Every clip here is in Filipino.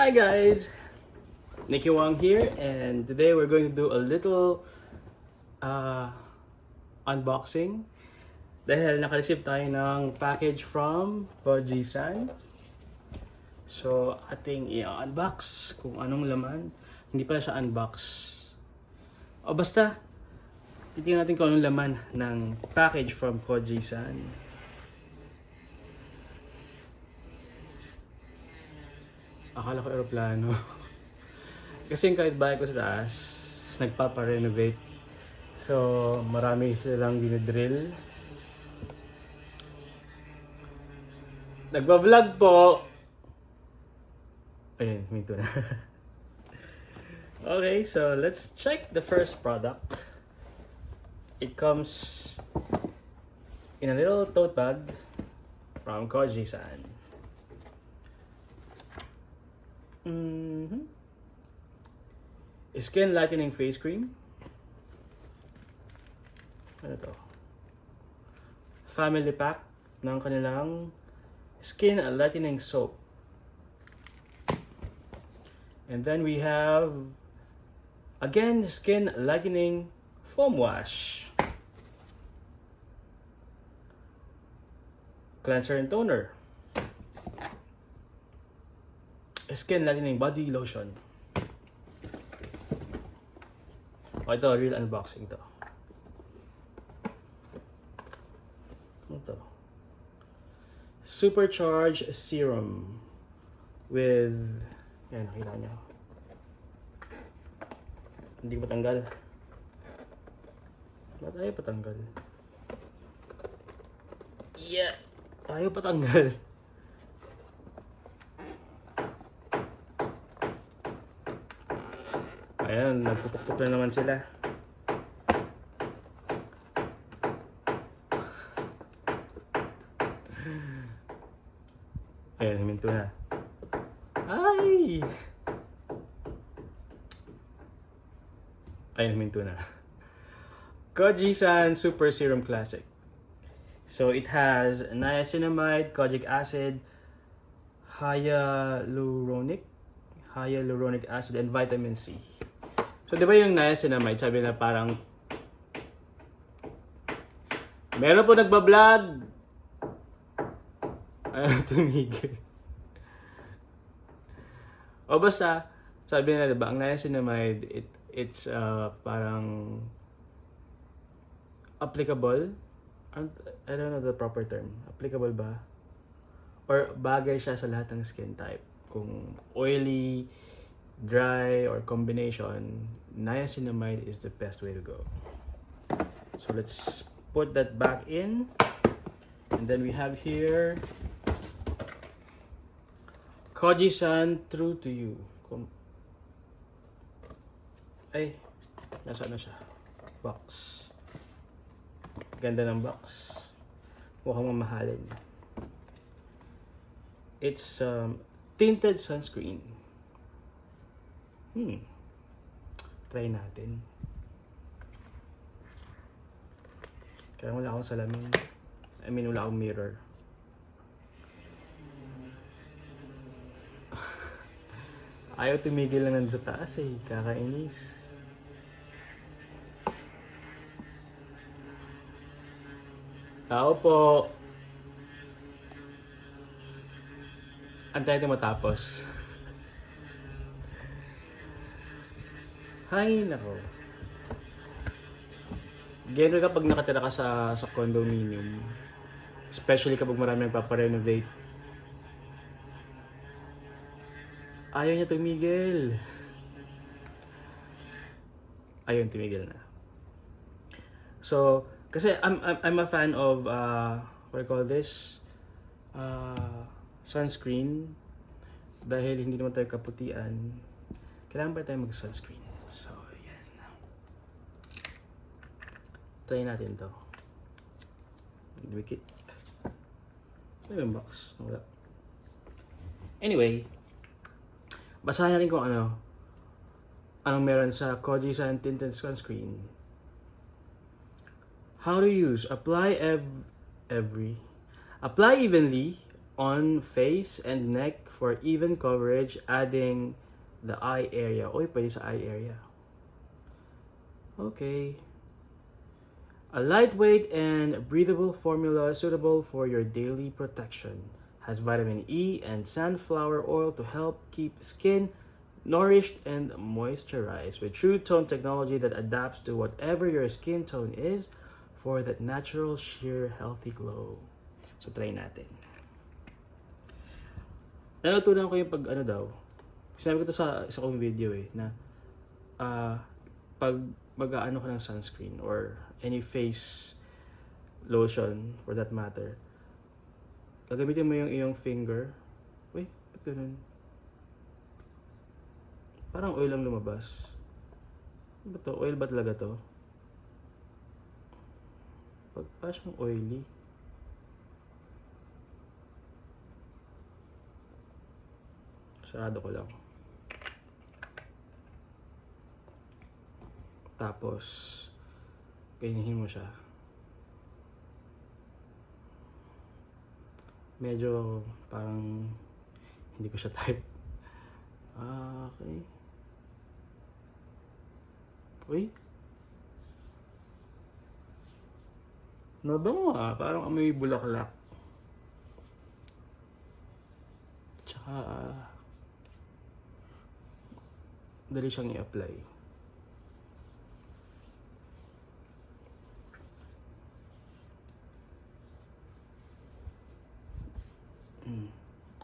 Hi guys, Nicky Wang here, and today we're going to do a little unboxing dahil naka-receive tayo ng package from Koji-san. So, ating i-unbox kung anong laman. Hindi pa siya unbox. O basta, titingnan natin kung anong laman ng package from Koji-san. Akala ko aeroplano. Kasi yung kapitbahay ko sa taas, nagpapa-renovate. So, marami silang dinidrill. Nagpa-vlog po! Ayun, minto na. Okay, so let's check the first product. It comes in a little tote bag from Koji-san. Skin lightening face cream. Ano to? Family pack ng kanilang skin lightening soap. And then we have again skin lightening foam wash. Cleanser and toner. Skin lightening body lotion. O ito, real unboxing to. Ano to? Supercharged serum with, yan, nakita nyo. Hindi ko patanggal. Ba't ayaw patanggal? Yeah! Ayaw patanggal. Ayan, nagpupukpuk na naman sila. Ayan, huminto na. Ay! Ayan, huminto na. Koji-san Super Serum Classic. So, it has niacinamide, kojic acid, hyaluronic acid, and vitamin C. So, di ba yung niacinamide, sabi na parang meron po nagbablog. Ayaw tumigil. O basta, sabi na diba, ang niacinamide, it's parang applicable. I don't know the proper term. Applicable ba? Or bagay siya sa lahat ng skin type. Kung oily, dry, or combination, niacinamide is the best way to go. So let's put that back in. And then we have here Koji-san True to You. Ay, nasaan na siya? Box. Ganda ng box. Mukhang mamahalin. It's tinted sunscreen. Try natin. Kaya wala akong salamin. Wala akong mirror. Ayaw tumigil lang sa taas eh. Kakainis. Tao po. Antay natin matapos. Hay nako. Ganun kapag nakatira ka sa condominium. Especially kapag marami nagpaparenovate. Ayaw niya tumigil. Ayun, tumigil na. So, kasi I'm a fan of what do you call this? Sunscreen. Dahil hindi naman tayo kaputian, kailangan pa tayo mag-sunscreen. So, yan. Try natin to. Dikit. Ano yung box? Wala. Anyway, basahin natin kung anong meron sa Koji-san Tinted Sunscreen. How to use. Apply evenly on face and neck for even coverage, adding the eye area. Uy, pwede sa eye area. Okay. A lightweight and breathable formula suitable for your daily protection. Has vitamin E and sunflower oil to help keep skin nourished and moisturized with True Tone technology that adapts to whatever your skin tone is for that natural, sheer, healthy glow. So, try natin. Natutunan ko yung pag ano daw. Sinabi ko to sa isa kong video na pag mag-aano ka ng sunscreen or any face lotion for that matter, gagamitin mo yung iyong finger. Wait, ba't ganun? Parang oil lang lumabas. Ano ba to? Oil ba talaga to? Parang siyang oily. Sarado ko lang. Tapos, ganyahin mo siya. Medyo parang hindi ko siya type. Okay. Uy. Mabango parang amoy bulaklak. Tsaka, dali siyang i-apply.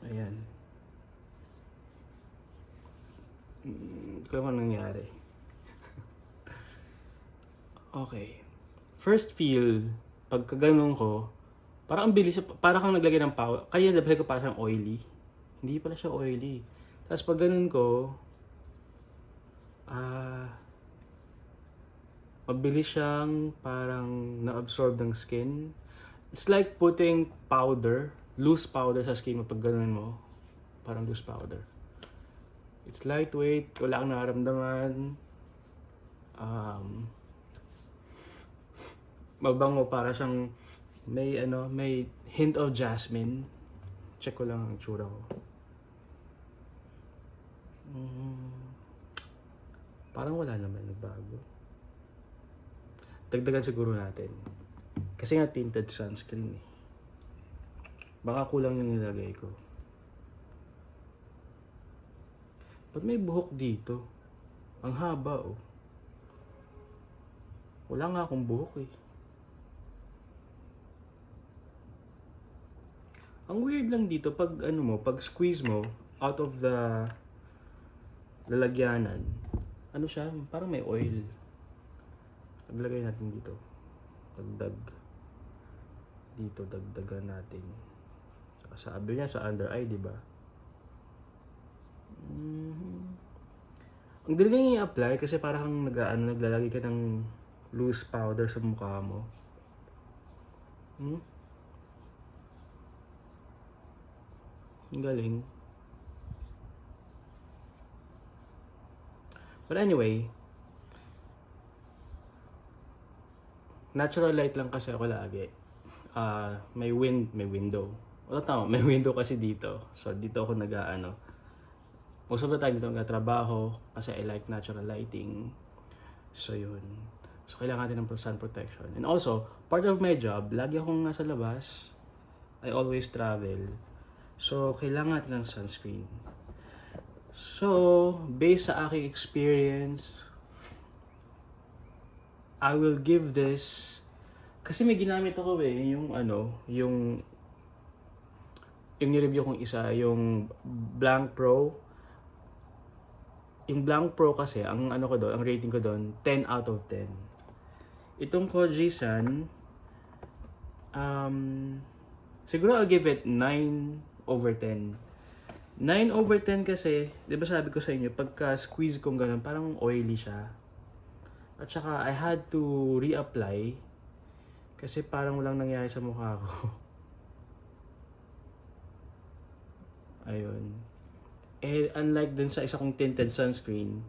Ayan. Hindi ko naman nangyari. Okay. First feel, pagka ganun ko, parang ang bilis, parang kang naglagay ng powder. Kaya sabi ko parang siyang oily. Hindi pala siya oily. Tapos pag ganun ko, mabilis siyang parang na-absorb ng skin. It's like putting powder, loose powder sa skin mo pag ganun mo. Parang loose powder. It's lightweight, wala kang nararamdaman. Mabango, para siyang may hint of jasmine. Check ko lang ang tsura ko. Parang wala naman nagbago. Dagdagan siguro natin. Kasi nga tinted sunscreen eh. Baka kulang yung nilagay ko. Ba't may buhok dito? Ang haba oh. Wala nga akong buhok eh. Ang weird lang dito pag pag squeeze mo out of the lalagyanan. Ano siya? Parang may oil. Naglagay natin dito. Dagdagan natin. Saka sabi niya sa under eye, di ba? Ang dali lang i-apply kasi parang naglalagay ka ng loose powder sa mukha mo. Ang galing. But anyway, natural light lang kasi ako lagi. May window. Wala tama, may window kasi dito. So dito ako most of the time dito nagtatrabaho kasi I like natural lighting. So yun. So kailangan natin ng sun protection. And also, part of my job, lagi akong nasa labas. I always travel. So kailangan natin ng sunscreen. So, based sa aking experience, I will give this, kasi may ginamit ako yung ni-review kong isa, yung Blanc Pro. Yung Blanc Pro kasi, ang rating ko doon, 10 out of 10. Itong Kojie-san, siguro I'll give it 9 over 10. 9 over 10 kasi, di ba sabi ko sa inyo, pagka squeeze kong ganun, parang oily siya. At saka, I had to reapply kasi parang walang nangyari sa mukha ko. Ayun. Eh, unlike dun sa isa kong tinted sunscreen,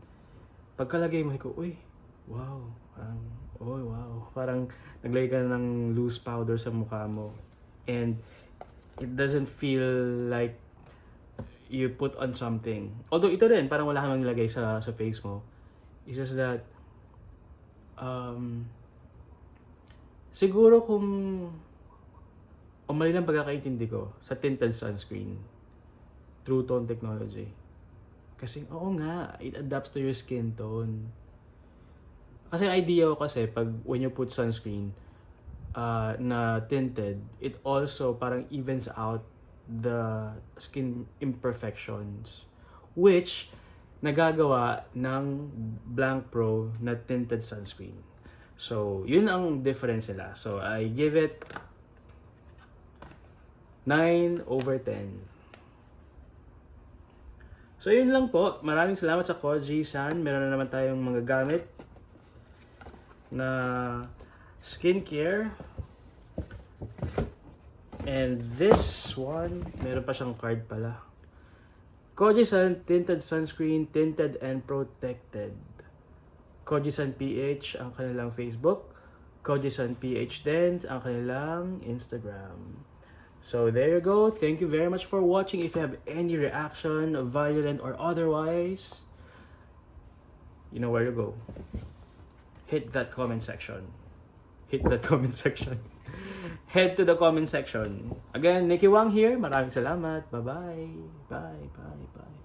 pagkalagay mo ko, uy, wow. Parang naglagay ka ng loose powder sa mukha mo. And it doesn't feel like you put on something. Although ito rin, parang wala kang nilagay sa face mo. It's just that, siguro kung mali lang pagkakaintindi ko sa tinted sunscreen, True Tone technology. Kasi oo nga, it adapts to your skin tone. Kasi ang idea ko kasi, pag when you put sunscreen na tinted, it also parang evens out the skin imperfections, which nagagawa ng Blank Pro na tinted sunscreen. So, yun ang difference nila. So, I give it 9/10. So, yun lang po. Maraming salamat sa Koji-san. Meron na naman tayong mga gamit na skincare. And this one, meron pa siyang card pala. Koji-san Tinted Sunscreen, Tinted and Protected. Koji-san PH ang kanilang Facebook. Koji-san PH din ang kanilang Instagram. So there you go. Thank you very much for watching. If you have any reaction, violent or otherwise, you know where to go. Hit that comment section. Hit that comment section. Head to the comment section. Again, Nicky Wang here. Maraming salamat. Bye-bye. Bye, bye, bye.